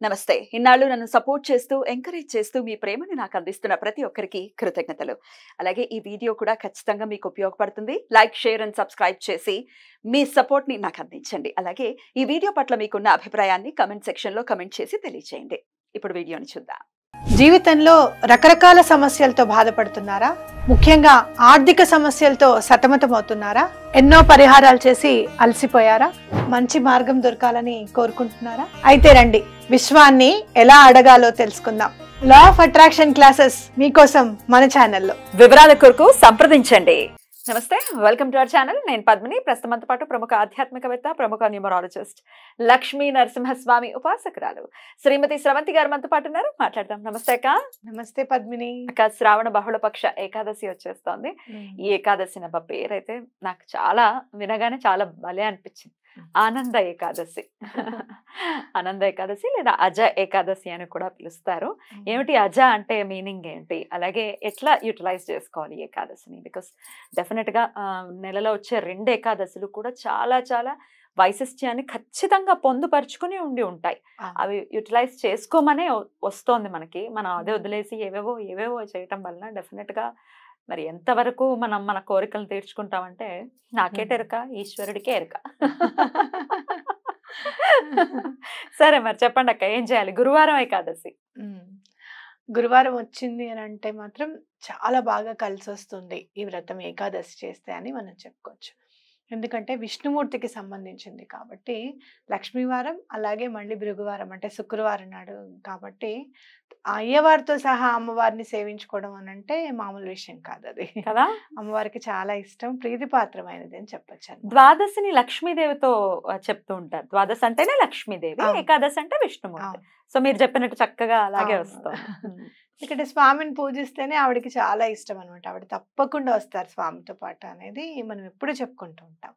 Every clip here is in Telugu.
నమస్తే. ఇన్నాళ్ళు నన్ను సపోర్ట్ చేస్తూ, ఎంకరేజ్ చేస్తూ మీ ప్రేమని నాకు అందిస్తున్న ప్రతి ఒక్కరికి కృతజ్ఞతలు. అలాగే ఈ వీడియో కూడా ఖచ్చితంగా మీకు ఉపయోగపడుతుంది. లైక్, షేర్ అండ్ సబ్స్క్రైబ్ చేసి మీ సపోర్ట్‌ని నాకు అందించండి. అలాగే ఈ వీడియో పట్ల మీకున్న అభిప్రాయాన్ని కామెంట్ సెక్షన్‌లో కామెంట్ చేసి తెలియజేయండి. ఇప్పుడు వీడియోని చూద్దాం. జీవితంలో రకరకాల సమస్యలతో బాధపడుతున్నారా? ముఖ్యంగా ఆర్థిక సమస్యలతో సతమతమవుతున్నారా? ఎన్నో పరిహారాలు చేసి అలసిపోయారా? మంచి మార్గం దొరకాలని కోరుకుంటున్నారా? అయితే రండి, విశ్వాన్ని ఎలా అడగాలో తెలుసుకుందాం. లా ఆఫ్ అట్రాక్షన్ క్లాసెస్ మీకోసం మన ఛానల్లో. వివరాల కొరకు సంప్రదించండి. నమస్తే, వెల్కమ్ టు అవర్ ఛానల్. నేను పద్మిని. ప్రస్తుతంతో పాటు ప్రముఖ ఆధ్యాత్మికవేత్త, ప్రముఖ న్యూమరాలజిస్ట్ లక్ష్మీ నరసింహస్వామి ఉపాసకురాలు శ్రీమతి స్రవంతి గారు మనతో పాటు ఉన్నారు. మాట్లాడదాం. నమస్తే అక్క. నమస్తే పద్మిని. అక్క, శ్రావణ బహుళపక్ష ఏకాదశి వచ్చేస్తోంది. ఈ ఏకాదశి నబ్బ పేరైతే నాకు చాలా వినగానే చాలా భలే అనిపించింది. ఆనంద ఏకాదశి. ఆనంద ఏకాదశి లేదా అజ ఏకాదశి అని కూడా పిలుస్తారు. ఏమిటి అజ అంటే మీనింగ్ ఏంటి, అలాగే ఎట్లా యూటిలైజ్ చేసుకోవాలి ఏకాదశిని? బికాస్ డెఫినెట్గా నెలలో వచ్చే 2 ఏకాదశులు కూడా చాలా చాలా వైశిష్ట్యాన్ని ఖచ్చితంగా పొందుపరుచుకుని ఉంటాయి. అవి యూటిలైజ్ చేసుకోమనే వస్తోంది మనకి. మనం అదే వదిలేసి ఏవేవో చేయటం వలన డెఫినెట్గా మరి ఎంతవరకు మనం మన కోరికలను తీర్చుకుంటామంటే నాకేటెరక, ఈశ్వరుడికే ఎరక. సరే, మరి చెప్పండి అక్క, ఏం చేయాలి? గురువారం ఏకాదశి. గురువారం వచ్చింది అని అంటే మాత్రం చాలా బాగా కలిసి వస్తుంది ఈ వ్రతం, ఏకాదశి చేస్తే అని మనం చెప్పుకోవచ్చు. ఎందుకంటే విష్ణుమూర్తికి సంబంధించింది కాబట్టి, లక్ష్మీవారం అలాగే మళ్ళీ భృగువారం అంటే శుక్రవారం నాడు కాబట్టి అయ్యవారితో సహా అమ్మవారిని సేవించుకోవడం అని అంటే మామూలు విషయం కాదు. అది కదా, అమ్మవారికి చాలా ఇష్టం, ప్రీతిపాత్రమైనది అని చెప్పొచ్చు. ద్వాదశిని లక్ష్మీదేవితో చెప్తూ ఉంటారు. ద్వాదశి అంటేనే లక్ష్మీదేవి, ఏకాదశి అంటే విష్ణుమూర్తి. సో మీరు చెప్పినట్టు చక్కగా అలాగే వస్తుంది. ఎందుకంటే స్వామిని పూజిస్తేనే ఆవిడకి చాలా ఇష్టం అనమాట. ఆవిడ తప్పకుండా వస్తారు స్వామితో పాటు అనేది మనం ఎప్పుడు చెప్పుకుంటూ ఉంటాం.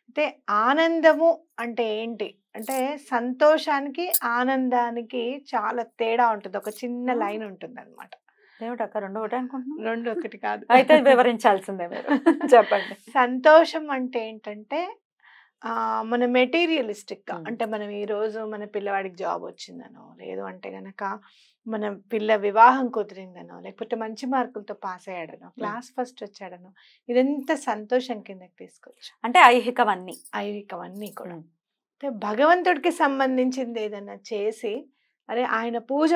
అయితే ఆనందము అంటే ఏంటి అంటే, సంతోషానికి ఆనందానికి చాలా తేడా ఉంటుంది. ఒక చిన్న లైన్ ఉంటుంది అనమాట. దేవుడక్క 2 ఒకటే అనుకుంటున్నాను. 2 ఒకటి కాదు. అయితే వివరించాల్సిందే మీరు. చెప్పండి. సంతోషం అంటే ఏంటంటే మన మెటీరియలిస్టిక్ గా అంటే, మనం ఈ రోజు మన పిల్లవాడికి జాబ్ వచ్చిందనో, లేదు అంటే గనక మన పిల్ల వివాహం కుదిరిందనో, లేకపోతే మంచి మార్కులతో పాస్ అయ్యాడనో, క్లాస్ ఫస్ట్ వచ్చాడనో, ఇదంతా సంతోషం కిందకి తీసుకోవచ్చు. అంటే ఐహికవన్నీ కూడా భగవంతుడికి సంబంధించింది ఏదన్నా చేసి, అరే ఆయన పూజ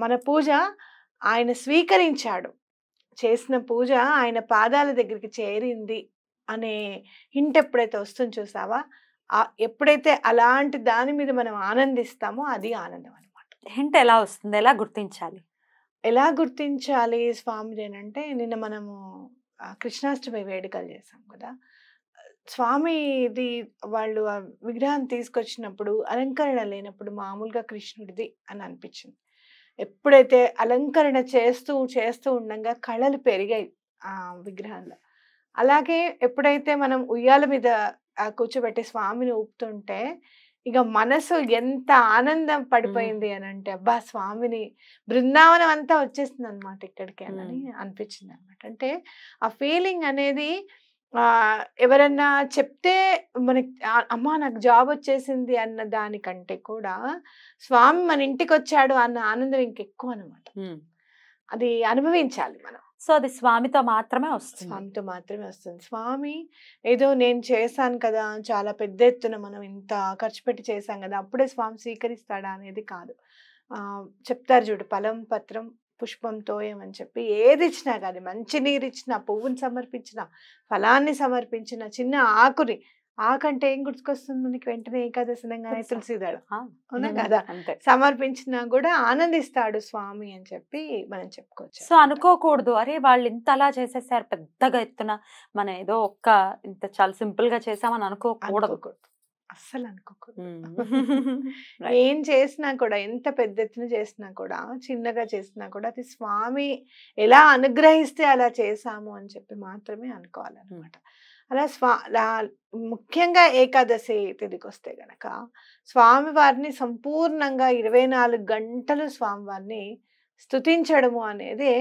మన పూజ ఆయన స్వీకరించాడు, చేసిన పూజ ఆయన పాదాల దగ్గరికి చేరింది అనే హింట్ ఎప్పుడైతే వస్తుంది చూసావా, ఎప్పుడైతే అలాంటి దాని మీద మనం ఆనందిస్తామో అది ఆనందం అనమాట. హింట్ ఎలా వస్తుంది, ఎలా గుర్తించాలి స్వామిదేనంటే, నిన్న మనము కృష్ణాష్టమి వేడుకలు చేసాం కదా, స్వామిది వాళ్ళు ఆ విగ్రహం తీసుకొచ్చినప్పుడు అలంకరణ లేనప్పుడు మామూలుగా కృష్ణుడిది అని అనిపించింది. ఎప్పుడైతే అలంకరణ చేస్తూ ఉండగా కళలు పెరిగాయి ఆ విగ్రహంలో. అలాగే ఎప్పుడైతే మనం ఉయ్యాల మీద కూర్చోబెట్టి స్వామిని ఊపుతుంటే ఇక మనసు ఎంత ఆనందం పడిపోయింది అని అంటే, అబ్బా స్వామిని బృందావనం అంతా వచ్చేసింది అనమాట ఇక్కడికి అని అనిపించింది అనమాట. అంటే ఆ ఫీలింగ్ అనేది ఎవరన్నా చెప్తే మనకి అమ్మా నాకు జాబ్ వచ్చేసింది అన్న దానికంటే కూడా స్వామి మన ఇంటికి వచ్చాడు అన్న ఆనందం ఇంకెక్కువ అనమాట. అది అనుభవించాలి మనం. సో అది స్వామితో మాత్రమే వస్తుంది. స్వామి ఏదో నేను చేశాను కదా, చాలా పెద్ద ఎత్తున మనం ఇంత ఖర్చు పెట్టి చేశాం కదా, అప్పుడే స్వామి స్వీకరిస్తాడా అనేది కాదు. చెప్తారు చూడు, ఫలం పత్రం పుష్పం తోయం అని చెప్పి, ఏది ఇచ్చినా కానీ, మంచి నీరు ఇచ్చినా, పువ్వుని సమర్పించిన, ఫలాన్ని సమర్పించిన, చిన్న ఆకంటే ఏం గుర్తుకొస్తుంది మనకి వెంటనే? ఏకాదశి అనగానే తులసిదళం, అవునా కదా, సమర్పించినా కూడా ఆనందిస్తాడు స్వామి అని చెప్పి మనం చెప్పుకోవచ్చు. సో అనుకోకూడదు, అరే వాళ్ళు ఇంత అలా చేసేసారు పెద్దగా ఎత్తున, మనం ఏదో ఇంత చాలా సింపుల్ గా చేసామని అనుకోకూడదు. అస్సలు అనుకోకూడదు. ఏం చేసినా కూడా, ఎంత పెద్ద ఎత్తున చేసినా కూడా, చిన్నగా చేసినా కూడా, అది స్వామి ఎలా అనుగ్రహిస్తే అలా చేసాము అని చెప్పి మాత్రమే అనుకోవాలన్నమాట. అలా ముఖ్యంగా ఏకాదశి తిథికి వస్తే గనక స్వామివారిని సంపూర్ణంగా 24 గంటలు స్వామివారిని స్తుతించడము అనేది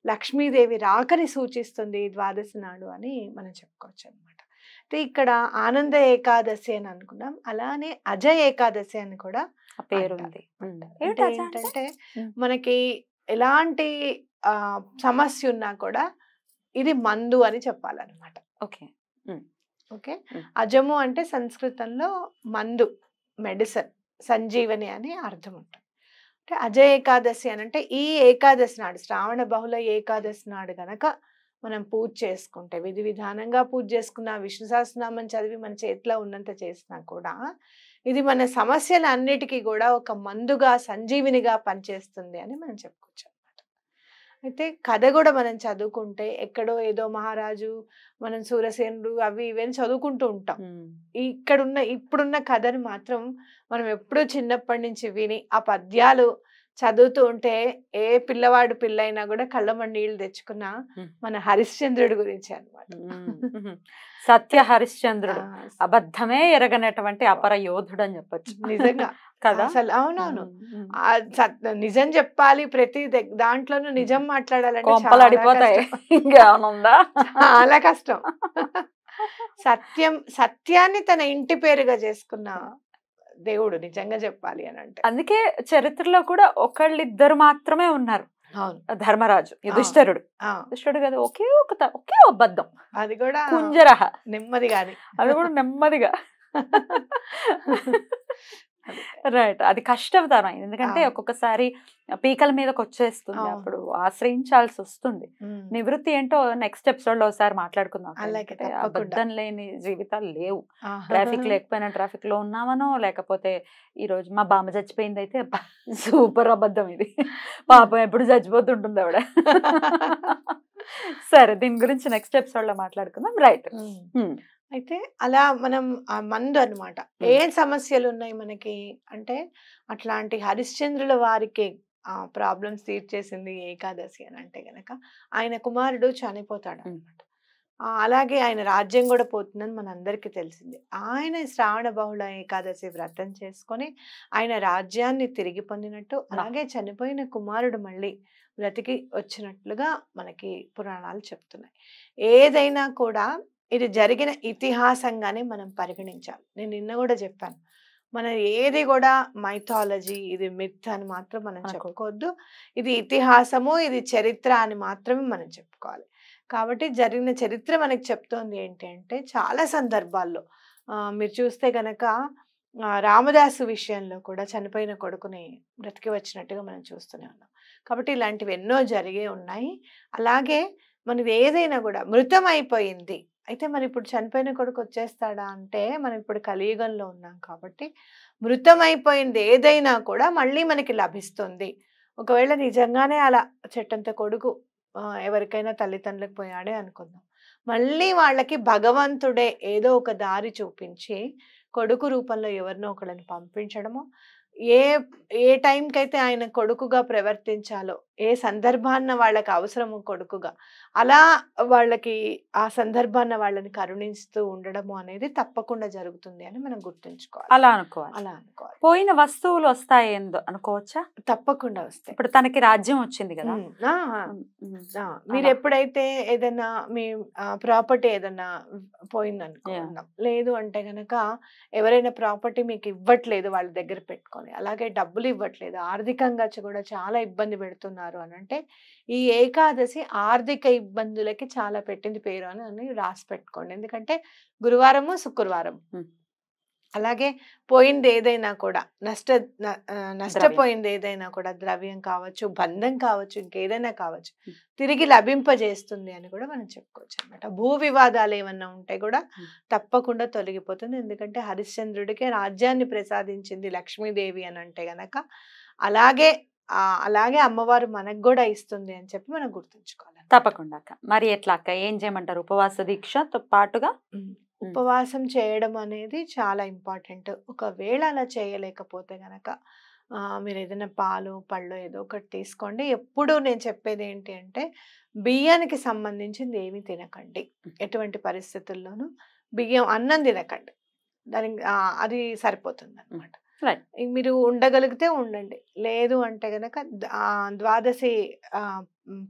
లక్ష్మీదేవి రాకని సూచిస్తుంది ద్వాదశి నాడు అని మనం చెప్పుకోవచ్చు అనమాట. ఇక్కడ ఆనంద ఏకాదశి అని అనుకున్నాం, అలానే అజ ఏకాదశి అని కూడా పేరు అంటారు. ఉంది. అంటే ఏంటంటే మనకి ఎలాంటి సమస్య ఉన్నా కూడా ఇది మందు అని చెప్పాలన్నమాట. ఓకే. ఓకే. అజము అంటే సంస్కృతంలో మందు, మెడిసిన్, సంజీవని అని అర్థం ఉంటుంది. అంటే అజ ఏకాదశి అని అంటే ఈ ఏకాదశి నాడు, శ్రావణ బహుళ ఏకాదశి నాడు గనక మనం పూజ చేసుకుంటే, విధి విధానంగా పూజ చేసుకున్న, విష్ణు సహస్రనామం చదివి మన చేతిలో ఉన్నంత చేసినా కూడా ఇది మన సమస్యలన్నిటికీ కూడా ఒక మందుగా, సంజీవినిగా పనిచేస్తుంది అని మనం చెప్పుకోవచ్చు అనమాట. అయితే కథ కూడా మనం చదువుకుంటే ఎక్కడో ఏదో మహారాజు, మనం సూరసేనుడు అవి ఇవన్నీ చదువుకుంటూ ఉంటాం. ఇప్పుడున్న కథను మాత్రం మనం ఎప్పుడూ చిన్నప్పటి నుంచి విని ఆ పద్యాలు చదువుతూ ఉంటే ఏ పిల్లవాడు పిల్లైనా కూడా కళ్ళమని నీళ్లు తెచ్చుకున్న మన హరిశ్చంద్రుడి గురించి అన్నమాట. సత్య హరిశ్చంద్రుడు, అబద్ధమే ఎరగనటువంటి అపర యోధుడు అని చెప్పొచ్చు. నిజంగా కదా అసలు. అవునవును. నిజం చెప్పాలి, ప్రతి దాంట్లోనూ నిజం మాట్లాడాలంటే కొంపలడిపోతాయి. ఇంకేమనుందా? చాలా కష్టం. సత్యాన్ని తన ఇంటి పేరుగా చేసుకున్న దేవుడు నిజంగా చెప్పాలి అని అంటే. అందుకే చరిత్రలో కూడా ఒకళ్ళిద్దరు మాత్రమే ఉన్నారు. ధర్మరాజు, యుధిష్ఠిరుడు. యుధిష్ఠిరుడు కదా ఒకే అబద్ధం, అది కూడా కుంజరహ, నెమ్మదిగాని, అది కూడా నెమ్మదిగా. రైట్. అది కష్టతరం, ఎందుకంటే ఒక్కొక్కసారి పీకల మీదకి వచ్చేస్తుంది, అప్పుడు ఆశ్రయించాల్సి వస్తుంది. నివృత్తి ఏంటో నెక్స్ట్ ఎపిసోడ్ లో ఒకసారి మాట్లాడుకుందాం. అబద్ధం లేని జీవితాలు లేవు. ట్రాఫిక్ లేకపోయినా ట్రాఫిక్ లో ఉన్నామనో, లేకపోతే ఈ రోజు మా బామ్మ చచ్చిపోయింది అయితే సూపర్ అబద్ధం ఇది, పాపం ఎప్పుడు చచ్చిపోతుంటుంది ఆవిడ. సరే, దీని గురించి నెక్స్ట్ ఎపిసోడ్ లో మాట్లాడుకుందాం. రైట్. అయితే అలా మనం ఆ మందు అన్నమాట. ఏ సమస్యలు ఉన్నాయి మనకి అంటే అట్లాంటి హరిశ్చంద్రుల వారికి ప్రాబ్లమ్స్ తీర్చేసింది ఏకాదశి అని అంటే గనక ఆయన కుమారుడు చనిపోతాడు అనమాట. అలాగే ఆయన రాజ్యం కూడా పోతుందని మనందరికీ తెలిసింది. ఆయన శ్రావణ బహుళ ఏకాదశి వ్రతం చేసుకొని ఆయన రాజ్యాన్ని తిరిగి పొందినట్టు, అలాగే చనిపోయిన కుమారుడు మళ్ళీ బ్రతికి వచ్చినట్లుగా మనకి పురాణాలు చెప్తున్నాయి. ఏదైనా కూడా ఇది జరిగిన ఇతిహాసంగానే మనం పరిగణించాలి. నేను నిన్న కూడా చెప్పాను, మనం ఏది కూడా మైథాలజీ, ఇది మిత్ అని మాత్రం మనం చెప్పుకోవద్దు. ఇది ఇతిహాసము, ఇది చరిత్ర అని మాత్రమే మనం చెప్పుకోవాలి. కాబట్టి జరిగిన చరిత్ర మనకి చెప్తోంది ఏంటి అంటే, చాలా సందర్భాల్లో మీరు చూస్తే గనక రామదాసు విషయంలో కూడా చనిపోయిన కొడుకుని బ్రతికి వచ్చినట్టుగా మనం చూస్తూనే ఉన్నాం. కాబట్టి ఇలాంటివి ఎన్నో జరిగే ఉన్నాయి. అలాగే మనది ఏదైనా కూడా మృతం అయిపోయింది అయితే మరి ఇప్పుడు చనిపోయిన కొడుకు వచ్చేస్తాడా అంటే, మనం ఇప్పుడు కలియుగంలో ఉన్నాం కాబట్టి మృతం అయిపోయింది ఏదైనా కూడా మళ్ళీ మనకి లభిస్తుంది. ఒకవేళ నిజంగానే అలా చెట్టంత కొడుకు ఎవరికైనా తల్లిదండ్రులకు పోయాడే అనుకుందాం, మళ్ళీ వాళ్ళకి భగవంతుడే ఏదో ఒక దారి చూపించి కొడుకు రూపంలో ఎవరినో ఒకళ్ళని పంపించడము, ఏ ఏ టైంకైతే ఆయన కొడుకుగా ప్రవర్తించాలో, ఏ సందర్భాన్న వాళ్ళకి అవసరము కొడుకుగా, అలా వాళ్ళకి ఆ సందర్భాన్న వాళ్ళని కరుణిస్తూ ఉండడము అనేది తప్పకుండా జరుగుతుంది అని మనం గుర్తుంచుకోవాలి. అలా అనుకోవాలి. పోయిన వస్తువులు వస్తాయి అనుకోవచ్చా? తప్పకుండా వస్తాయి. ఇప్పుడు తనకి రాజ్యం వచ్చింది కదా, మీరు ఎప్పుడైతే ఏదైనా మీ ప్రాపర్టీ ఏదైనా పోయింది అనుకుందాం, లేదు అంటే గనక ఎవరైనా ప్రాపర్టీ మీకు ఇవ్వట్లేదు వాళ్ళ దగ్గర పెట్టుకొని, అలాగే డబ్బులు ఇవ్వట్లేదు, ఆర్థికంగా కూడా చాలా ఇబ్బంది పెడుతున్నారు అని అంటే, ఈ ఏకాదశి ఆర్థిక ఇబ్బందులకి చాలా పెట్టింది పేరు అని రాసి పెట్టుకోండి. ఎందుకంటే గురువారము శుక్రవారం, అలాగే పోయింది ఏదైనా కూడా నష్టపోయింది ఏదైనా కూడా, ద్రవ్యం కావచ్చు, బంధం కావచ్చు, ఇంకేదైనా కావచ్చు, తిరిగి లభింపజేస్తుంది అని కూడా మనం చెప్పుకోవచ్చు అనమాట. భూ వివాదాలు ఏమన్నా ఉంటే కూడా తప్పకుండా తొలగిపోతుంది. ఎందుకంటే హరిశ్చంద్రుడికి రాజ్యాన్ని ప్రసాదించింది లక్ష్మీదేవి అని అంటే గనక, అలాగే అమ్మవారు మనకు కూడా ఇస్తుంది అని చెప్పి మనం గుర్తుంచుకోవాలి. తప్పకుండా అక్క. మరి ఎట్లా అక్క, ఏం చేయమంటారు? ఉపవాస దీక్షతో పాటుగా ఉపవాసం చేయడం అనేది చాలా ఇంపార్టెంట్. ఒకవేళ అలా చేయలేకపోతే గనక మీరు ఏదైనా పాలు, పళ్ళు ఏదో ఒకటి తీసుకోండి. ఎప్పుడు నేను చెప్పేది ఏంటి అంటే, బియ్యానికి సంబంధించింది ఏమీ తినకండి. ఎటువంటి పరిస్థితుల్లోనూ అన్నం తినకండి. అది సరిపోతుంది అనమాట. మీరు ఉండగలిగితే ఉండండి, లేదు అంటే గనక ద్వాదశి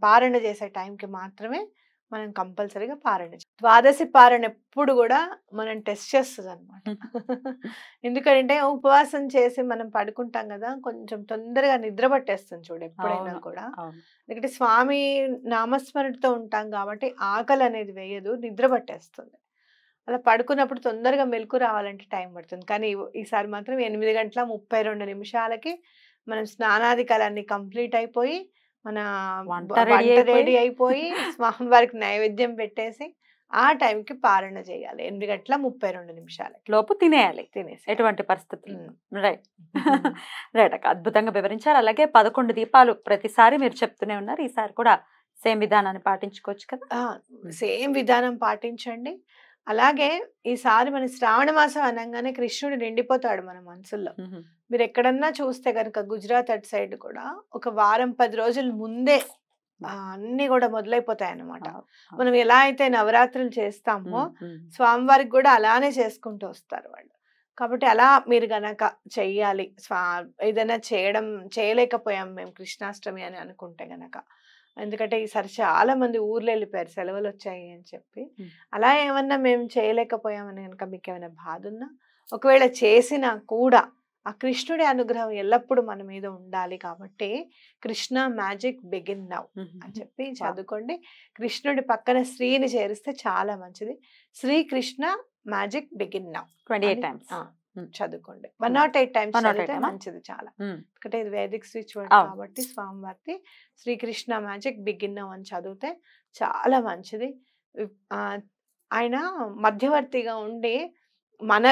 పారణ చేసే టైంకి మాత్రమే మనం కంపల్సరీగా పారాయణ ద్వాదశి పారాయణ ఎప్పుడు కూడా మనం టెస్ట్ చేస్తుంది అనమాట. ఎందుకంటే ఉపవాసం చేసి మనం పడుకుంటాం కదా, కొంచెం తొందరగా నిద్ర పట్టేస్తుంది చూడు ఎప్పుడైనా కూడా. ఎందుకంటే స్వామి నామస్మరణతో ఉంటాం కాబట్టి ఆకలి అనేది వేయదు, నిద్ర పట్టేస్తుంది. అలా పడుకున్నప్పుడు తొందరగా మెలకు రావాలంటే టైం పడుతుంది. కానీ ఈసారి మాత్రం 8:32 మనం స్నానాధికాలన్నీ కంప్లీట్ అయిపోయి, మన వంట వంట రెడీ అయిపోయి, స్వామివారికి నైవేద్యం పెట్టేసి ఆ టైంకి పారణ చేయాలి. 8:32 లోపు తినేయాలి, తినేసి ఎటువంటి పరిస్థితులు. రైట్ రైట్ అక్క, అద్భుతంగా వివరించారు. అలాగే 11 దీపాలు ప్రతిసారి మీరు చెప్తూనే ఉన్నారు, ఈసారి కూడా సేమ్ విధానాన్ని పాటించుకోవచ్చు కదా? సేమ్ విధానం పాటించండి. అలాగే ఈసారి మన శ్రావణ మాసం అనగానే కృష్ణుడు నిండిపోతాడు మన మనసుల్లో. మీరు ఎక్కడన్నా చూస్తే కనుక గుజరాత్ అటు సైడ్ కూడా ఒక వారం 10 రోజుల ముందే అన్ని కూడా మొదలైపోతాయి అన్నమాట. మనం ఎలా అయితే నవరాత్రులు చేస్తామో స్వామివారికి కూడా అలానే చేసుకుంటూ వస్తారు వాళ్ళు. కాబట్టి అలా మీరు గనక చెయ్యాలి, ఏదైనా చేయలేకపోయాం మేము కృష్ణాష్టమి అని అనుకుంటే గనక, ఎందుకంటే ఈసారి చాలా మంది ఊర్లు వెళ్ళిపోయారు, సెలవులు వచ్చాయి అని చెప్పి. అలా ఏమన్నా మేము చేయలేకపోయామని కనుక మీకు ఏమైనా బాధ ఉన్నా, ఒకవేళ చేసినా కూడా ఆ కృష్ణుడి అనుగ్రహం ఎల్లప్పుడూ మన మీద ఉండాలి. కాబట్టి కృష్ణ మ్యాజిక్ బిగిన్ నౌ అని చెప్పి చదువుకోండి. కృష్ణుడి పక్కన శ్రీని చేరిస్తే చాలా మంచిది. Srikrishna magic begin now 28 times చదువుకోండి. 108 times చదివితే మంచిది చాలా. ఎందుకంటే ఇది వేదిక్ స్విచ్ వర్డ్ కాబట్టి స్వామివారి శ్రీకృష్ణ మ్యాజిక్ బిగిన్ నౌ అని చదివితే చాలా మంచిది. ఆయన మధ్యవర్తిగా ఉండి మన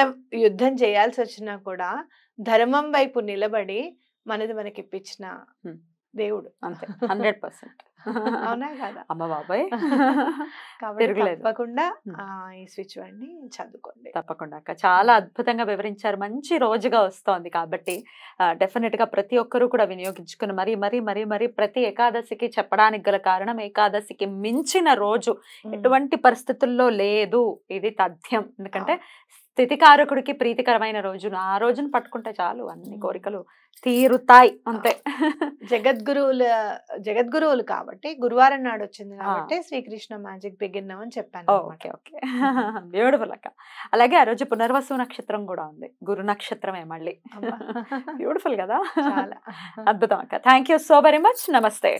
యుద్ధం చేయాల్సి వచ్చినా కూడా ధర్మం వైపు నిలబడి మనది మనకి ఇప్పించిన దేవుడు. అంతే, 100%. అవునా కదా? అమ్మ బాబాయ్. కాబట్టి తప్పకుండా ఈ స్విచ్ వర్డ్ని చదువుకోండి. తప్పకుండా అక్క, చాలా అద్భుతంగా వివరించారు. మంచి రోజుగా వస్తోంది కాబట్టి డెఫినెట్ గా ప్రతి ఒక్కరూ కూడా వినియోగించుకుని మరి మరి మరి మరి ప్రతి ఏకాదశికి చెప్పడానికి గల కారణం, ఏకాదశికి మించిన రోజు ఎటువంటి పరిస్థితుల్లో లేదు, ఇది తథ్యం. ఎందుకంటే స్థితికారకుడికి ప్రీతికరమైన రోజును, ఆ రోజును పట్టుకుంటే చాలు అన్ని కోరికలు తీరుతాయి. అంతే. జగద్గురువులు కాబట్టి గురువారం నాడు వచ్చింది కాబట్టి శ్రీకృష్ణ మ్యాజిక్ బిగిన్ నౌ అని చెప్పాను. ఓకే ఓకే, బ్యూటిఫుల్ అక్క. అలాగే ఆ రోజు పునర్వసు నక్షత్రం కూడా ఉంది, గురు నక్షత్రమే మళ్ళీ. బ్యూటిఫుల్ కదా, చాలా అద్భుతం అక్క. Thank you so very much. నమస్తే.